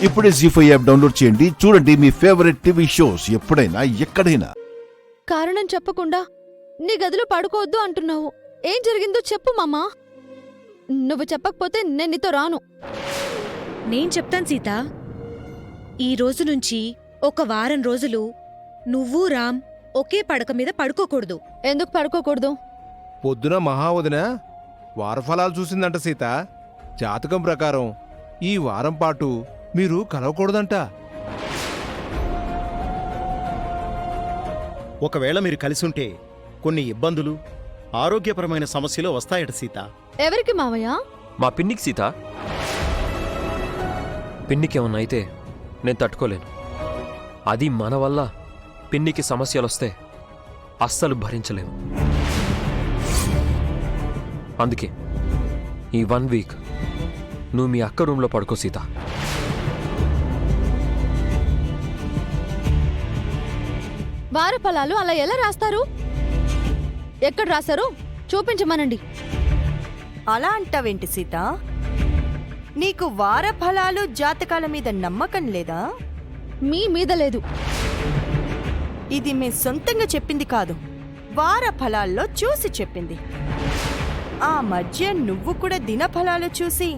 ఇప్పుడే జీ5 app download చేయండి. చూడండి మీ ఫేవరెట్ టీవీ షోస్ ఎప్పుడైనా ఎక్కడైనా. కారణం చెప్పకుండా నీ గదిలో పడుకోవద్దు అంటున్నావు. ఏం జరిగిందో చెప్పు మామా. నువ్వు చెప్పకపోతే నేను నీతో రాను. నేను చెప్తాను సీత. ఈ రోజు నుంచి ఒక వారం రోజులు నువ్వు రామ్ ఒకే పడక మీద పడుకోకూడదు. ఎందుకు పడుకోకూడదు? పొద్దున మహావదిన వారఫలాలు చూసిందంట సీత. జాతకం ప్రకారం ఈ వారం పాటు మీరు కలవకూడదంట. ఒకవేళ మీరు కలిసుంటే కొన్ని ఇబ్బందులు, ఆరోగ్యపరమైన సమస్యలు వస్తాయట సీత. ఎవరికి మావయ్య? మా పిన్నికి సీత. పిన్నికేమన్నా అయితే నేను తట్టుకోలేను. అది మన వల్ల పిన్నికి సమస్యలొస్తే అస్సలు భరించలేను. అందుకే ఈ 1 వీక్ నువ్వు మీ అక్క రూంలో పడుకో సీత. వారఫలాలు అలా ఎలా రాస్తారు? ఎక్కడ రాశారు చూపించమనండి. అలా అంటావేంటి సీత? నీకు వారఫలాలు జాతకాల మీద నమ్మకం లేదా? మీ మీద లేదు. ఇది మే సొంతంగా చెప్పింది కాదు, వారఫలాల్లో చూసి చెప్పింది. ఆ మధ్య నువ్వు కూడా దినఫలాలు చూసి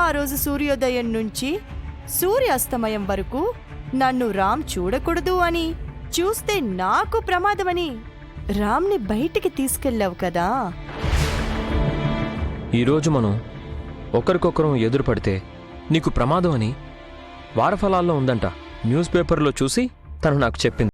ఆ రోజు సూర్యోదయం నుంచి సూర్యాస్తమయం వరకు నన్ను రామ్ చూడకూడదు అని, చూస్తే నాకు ప్రమాదమని రామ్ని బయటికి తీసుకెళ్ళావు కదా. ఈరోజు మనం ఒకరికొకరం ఎదురు పడితే నీకు ప్రమాదం అని వారఫలాల్లో ఉందంట. న్యూస్ పేపర్లో చూసి తను నాకు చెప్పింది.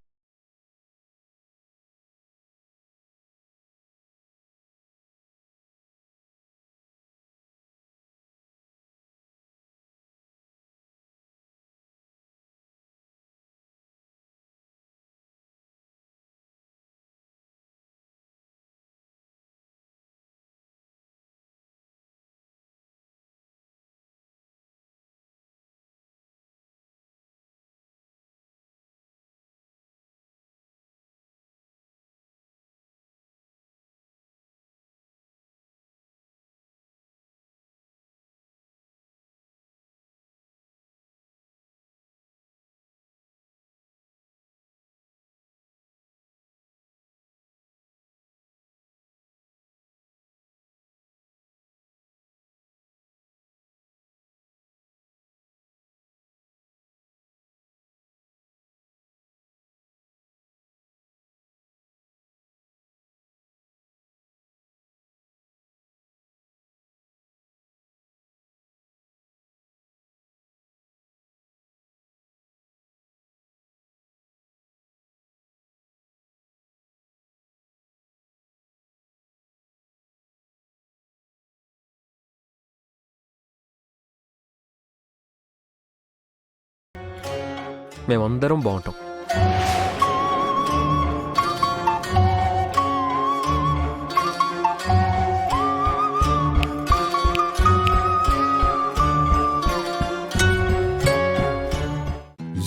మేమందరం బాగుంటాం.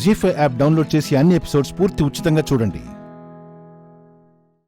జీ5 యాప్ డౌన్లోడ్ చేసి అన్ని ఎపిసోడ్స్ పూర్తి ఉచితంగా చూడండి.